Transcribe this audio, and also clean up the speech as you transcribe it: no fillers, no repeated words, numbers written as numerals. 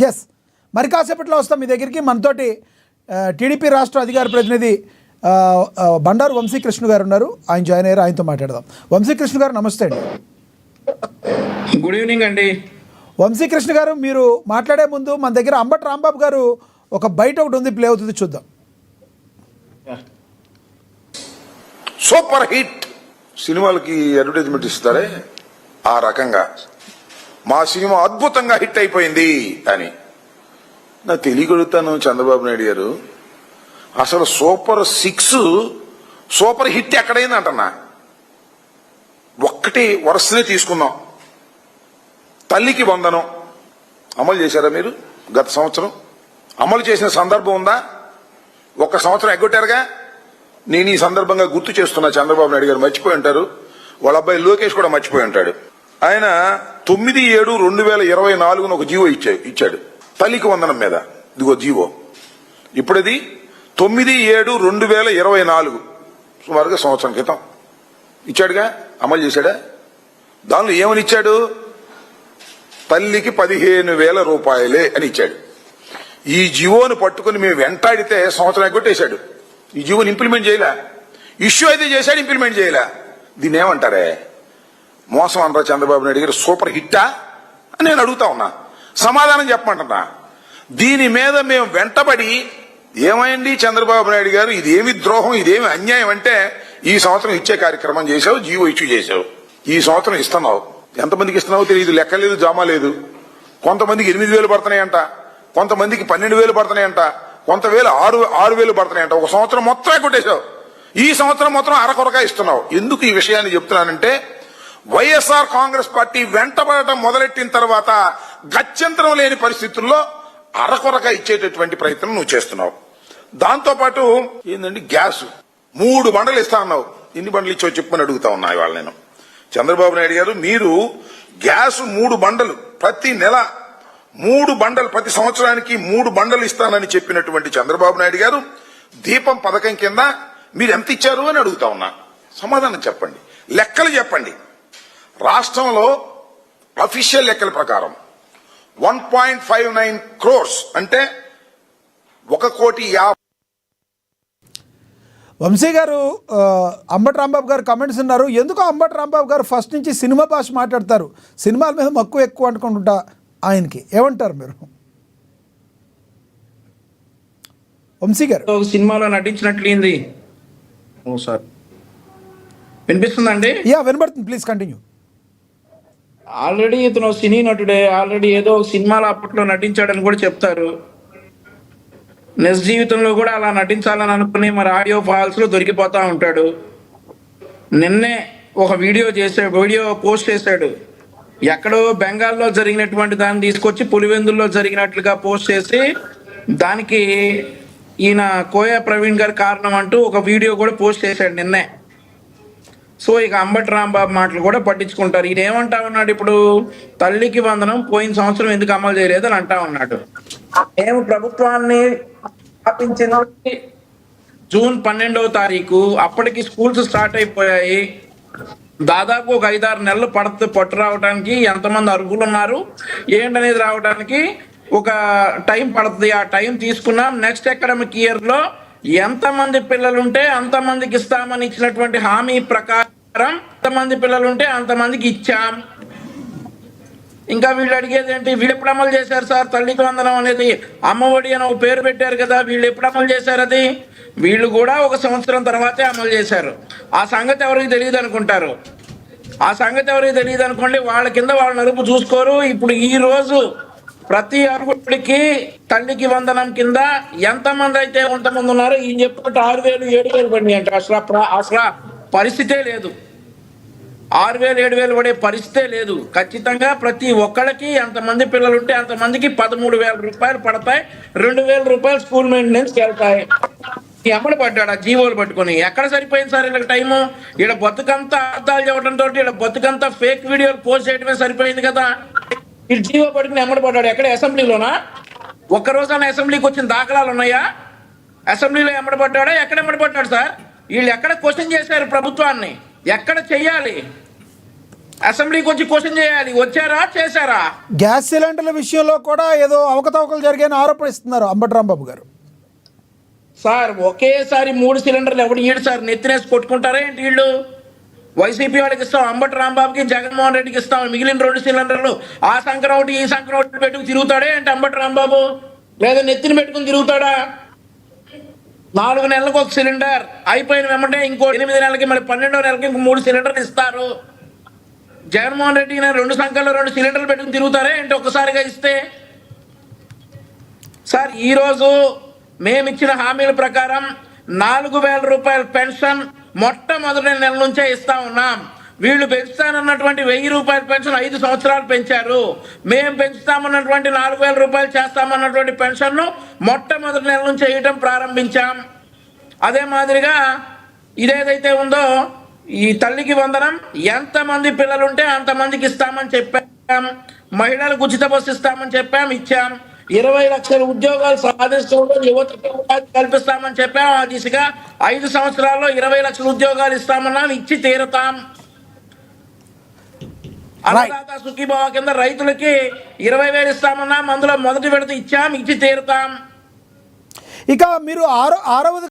Yes, మరి కాసేపట్లో వస్తాం మీ దగ్గరికి. మనతోటి టీడీపీ రాష్ట్ర అధికార ప్రతినిధి బండారు వంశీకృష్ణ గారు ఉన్నారు. ఆయన జాయిన్ అయ్యారు, ఆయనతో మాట్లాడదాం. వంశీకృష్ణ గారు నమస్తే అండి. గుడ్ ఈవినింగ్ అండి. వంశీకృష్ణ గారు, మీరు మాట్లాడే ముందు మన దగ్గర అంబటి రాంబాబు గారు ఒక బయట ఒకటి ఉంది, ప్లే అవుతుంది, చూద్దాం. సూపర్ హిట్ సినిమాలకి అడ్వర్టైజ్మెంట్ ఇస్తారే ఆ రకంగా మా సినిమా అద్భుతంగా హిట్ అయిపోయింది అని నాకు తెలియగలుగుతాను. చంద్రబాబు నాయుడు గారు, అసలు సూపర్ 6 సూపర్ హిట్ ఎక్కడైంది అంటున్నా. ఒక్కటి వరుసనే తీసుకుందాం. తల్లికి వందనం అమలు చేశారా మీరు? గత సంవత్సరం అమలు చేసిన సందర్భం ఉందా? ఒక్క సంవత్సరం ఎగ్గొట్టారుగా. నేను ఈ సందర్భంగా గుర్తు చేస్తున్నా. చంద్రబాబు నాయుడు గారు మర్చిపోయి ఉంటారు, వాళ్ళ అబ్బాయి లోకేష్ కూడా మర్చిపోయి ఉంటాడు. ఆయన 9/7/2024 ఒక జీవో ఇచ్చాడు తల్లికి వందనం మీద. ఇదిగో జీవో. ఇప్పుడది 9/7/2024 సుమారుగా సంవత్సరం క్రితం ఇచ్చాడుగా. అమలు చేశాడా? దానిలో ఏమని ఇచ్చాడు? తల్లికి 15,000 రూపాయలే అని ఇచ్చాడు. ఈ జీవోను పట్టుకుని మేము వెంటాడితే సంవత్సరం ఎగ్గొట్టేశాడు. ఈ జీవోని ఇంప్లిమెంట్ చేయలే. ఇష్యూ అయితే చేశాడు, ఇంప్లిమెంట్ చేయలే. దీన్ని ఏమంటారే? మోసం అనరా చంద్రబాబు నాయుడు గారు? సూపర్ హిట్టా అని నేను అడుగుతా ఉన్నా. సమాధానం చెప్పమంటున్నా. దీని మీద మేము వెంటబడి ఏమైంది చంద్రబాబు నాయుడు గారు, ఇదేమి ద్రోహం, ఇదేమి అన్యాయం అంటే ఈ సంవత్సరం ఇచ్చే కార్యక్రమం చేశావు, జీవో ఇష్యూ చేశావు. ఈ సంవత్సరం ఇస్తున్నావు. ఎంతమందికి ఇస్తున్నావో తెలియదు, లెక్క లేదు, జామా లేదు. కొంతమందికి 8,000 పడుతున్నాయంట, కొంతమందికి 12,000 పడుతున్నాయంట, కొంతవేళ 6,000 పడుతున్నాయంట. ఒక సంవత్సరం మొత్తం కొట్టేశావు. ఈ సంవత్సరం మొత్తం అరకొరగా ఇస్తున్నావు. ఎందుకు ఈ విషయాన్ని చెప్తున్నానంటే, వైఎస్ఆర్ కాంగ్రెస్ పార్టీ వెంటబడటం మొదలెట్టిన తర్వాత గత్యంతరం లేని పరిస్థితుల్లో అరకొరగా ఇచ్చేటటువంటి ప్రయత్నం నువ్వు చేస్తున్నావు. దాంతో పాటు ఏంటంటే గ్యాస్ 3 బండలు ఇస్తా అన్నావు. ఎన్ని బండలు ఇచ్చావు చెప్పని అడుగుతా ఉన్నా ఇవాళ నేను. చంద్రబాబు నాయుడు గారు, మీరు గ్యాస్ 3 బండలు ప్రతి నెల 3 బండలు ప్రతి సంవత్సరానికి 3 బండలు ఇస్తానని చెప్పినటువంటి చంద్రబాబు నాయుడు గారు దీపం పథకం కింద మీరు ఎంత ఇచ్చారు అని అడుగుతా ఉన్నా. సమాధానం చెప్పండి, లెక్కలు చెప్పండి. రాష్ట్రంలో అఫీషియల్ లెక్కల ప్రకారం 1.59 crores అంటే 1,50,00,000. వంశీ గారు, అంబటి రాంబాబు గారు కమెంట్స్ ఉన్నారు. ఎందుకో అంబటి రాంబాబు గారు ఫస్ట్ నుంచి సినిమా భాష మాట్లాడతారు, సినిమాల మీద మక్కువ ఎక్కువ అనుకుంటా. ఆయనకి ఏమంటారు మీరు? వంశీ గారు, సినిమాలో నటించినట్లయింది. ఓ సార్, వినిపిస్తుందండి? యా, వినబడుతుంది. Please continue. ఆల్రెడీ ఇతను సినీ నటుడే. ఆల్రెడీ ఏదో సినిమాలో అప్పట్లో నటించాడని కూడా చెప్తారు. నిజ జీవితంలో కూడా అలా నటించాలని అనుకుని మరి ఆడియో ఫాల్స్ లో దొరికిపోతా ఉంటాడు. నిన్నే ఒక వీడియో పోస్ట్ చేశాడు. ఎక్కడో బెంగాల్లో జరిగినటువంటి దాన్ని తీసుకొచ్చి పులివెందుల్లో జరిగినట్లుగా పోస్ట్ చేసి దానికి ఈయన కోయా ప్రవీణ్ గారి కారణం అంటూ ఒక వీడియో కూడా పోస్ట్ చేశాడు నిన్నే. సో ఇక అంబటి రాంబాబు మాటలు కూడా పట్టించుకుంటారు. ఈయన ఏమంటా ఉన్నాడు ఇప్పుడు? తల్లికి వందనం పోయిన సంవత్సరం ఎందుకు అమలు చేయలేదు అని అంటా ఉన్నాడు. మేము ప్రభుత్వాన్ని స్థాపించింది జూన్ 12వ తారీఖు. అప్పటికి స్కూల్స్ స్టార్ట్ అయిపోయాయి. దాదాపు ఒక 5-6 నెలలు పట్టు రావడానికి. ఎంతమంది అర్హులు ఉన్నారు ఏంటనేది రావడానికి ఒక టైం పడుతుంది. ఆ టైం తీసుకున్నాం. నెక్స్ట్ అకాడమిక్ ఇయర్ లో ఎంతమంది పిల్లలుంటే అంతమందికి ఇస్తామని ఇచ్చినటువంటి హామీ ప్రకారం ఎంతమంది పిల్లలుంటే అంతమందికి ఇచ్చాం. ఇంకా వీళ్ళు అడిగేది ఏంటి? వీళ్ళు ఎప్పుడు అమలు చేశారు సార్ తల్లికి వందనం అనేది? అమ్మఒడి అని ఒక పేరు పెట్టారు కదా, వీళ్ళు ఎప్పుడు అమలు చేశారు అది? వీళ్ళు కూడా ఒక సంవత్సరం తర్వాతే అమలు చేశారు. ఆ సంగతి ఎవరికి తెలియదు అనుకుంటారు. ఆ సంగతి ఎవరికి తెలియదు అనుకోండి. వాళ్ళ కింద వాళ్ళ నలుపు చూసుకోరు. ఇప్పుడు ఈ రోజు ప్రతి అర్హుడికి తల్లికి వందనం కింద ఎంతమంది అయితే ఎంతమంది ఉన్నారో ఈయన చెప్పినట్టు 6,000 7,000 పడి అంటే అసలు పరిస్థితే లేదు. 6,000 7,000 పడే పరిస్థితే లేదు. ఖచ్చితంగా ప్రతి ఒక్కళ్ళకి ఎంతమంది పిల్లలుంటే అంతమందికి 13,000 రూపాయలు పడతాయి. 2,000 రూపాయలు స్కూల్ మెయింటెనెన్స్కి వెళ్తాయి. ఎమ్మడి పడ్డాడు ఆ జీవోలు పట్టుకొని. ఎక్కడ సరిపోయింది సార్ వీళ్ళకి టైము? వీళ్ళ బతుకంతా అర్థాలు చెప్పడంతో వీళ్ళ బతుకంతా ఫేక్ వీడియోలు పోస్ట్ చేయడమే సరిపోయింది కదా. వీళ్ళు జీవో పట్టుకుని ఎమ్మడి పడ్డాడు. ఎక్కడ? అసెంబ్లీలోనా? ఒక్కరోజైనా అసెంబ్లీకి వచ్చిన దాఖలాలు ఉన్నాయా? అసెంబ్లీలో ఎమ్మడి పడ్డాడా? ఎక్కడ ఎమ్మడి పడ్డాడు సార్? వీళ్ళు ఎక్కడ క్వశ్చన్ చేశారు ప్రభుత్వాన్ని? ఎక్కడ చెయ్యాలి? అసెంబ్లీకి వచ్చి క్వశ్చన్ చేయాలి, వచ్చారా చేశారా? గ్యాస్ సిలిండర్ల విషయంలో కూడా ఏదో అవకతవకలు జరిగాయని ఆరోపిస్తున్నారు అంబటి రాంబాబు గారు. సార్ ఒకేసారి 3 సిలిండర్లు ఎవడు ఈడు సార్? నెత్తినేసి కొట్టుకుంటారా ఏంటి వీళ్ళు? వైసీపీ వాళ్ళకి ఇస్తాం, అంబటి రాంబాబుకి జగన్మోహన్ రెడ్డికి ఇస్తాం, మిగిలిన 2 సిలిండర్లు ఆ సంక్రం ఒకటి ఈ సంక్రం ఒకటి పెట్టుకుని తిరుగుతాడే ఏంటి అంబటి రాంబాబు? లేదా నెత్తిని పెట్టుకుని తిరుగుతాడా? 4 నెలలకు ఒక సిలిండర్ అయిపోయిన వెంబటే ఇంకో 8 నెలలకి, మళ్ళీ 12వ నెలకి ఇంకో 3 సిలిండర్లు ఇస్తారు. జగన్మోహన్ రెడ్డి 2 సంఖ్యలో 2 సిలిండర్లు పెట్టుకుని తిరుగుతారే ఏంటి ఒక్కసారిగా ఇస్తే? సార్ ఈరోజు మేమిచ్చిన హామీల ప్రకారం 4,000 రూపాయల పెన్షన్ మొట్టమొదటి నెల నుంచే ఇస్తా ఉన్నాం. వీళ్ళు పెంచుతానన్నటువంటి 1,000 రూపాయల పెన్షన్ 5 సంవత్సరాలు పెంచారు. మేము పెంచుతామన్నటువంటి 4,000 రూపాయలు చేస్తామన్నటువంటి పెన్షన్ను మొట్టమొదటి నెల నుంచి వేయటం ప్రారంభించాం. అదే మాదిరిగా ఇదేదైతే ఉందో ఈ తల్లికి వందనం, ఎంతమంది పిల్లలుంటే అంతమందికి ఇస్తామని చెప్పాం. మహిళలకు ఉచిత బస్సు ఇస్తామని చెప్పాం, ఇచ్చాం. 20 లక్షల ఉద్యోగాలు సాధించడంలో యువతకు ఉపాధి కల్పిస్తామని చెప్పాం. ఆ దిశగా 5 సంవత్సరాల్లో 20 లక్షల ఉద్యోగాలు ఇస్తామన్నాం, ఇచ్చి తీరుతాం. అన్నదాత సుఖీభావ కింద రైతులకి 20,000 ఇస్తామన్నాం, అందులో మొదటి విడత ఇచ్చాం, ఇచ్చి తీరుతాం. ఇక మీరు ఆరవది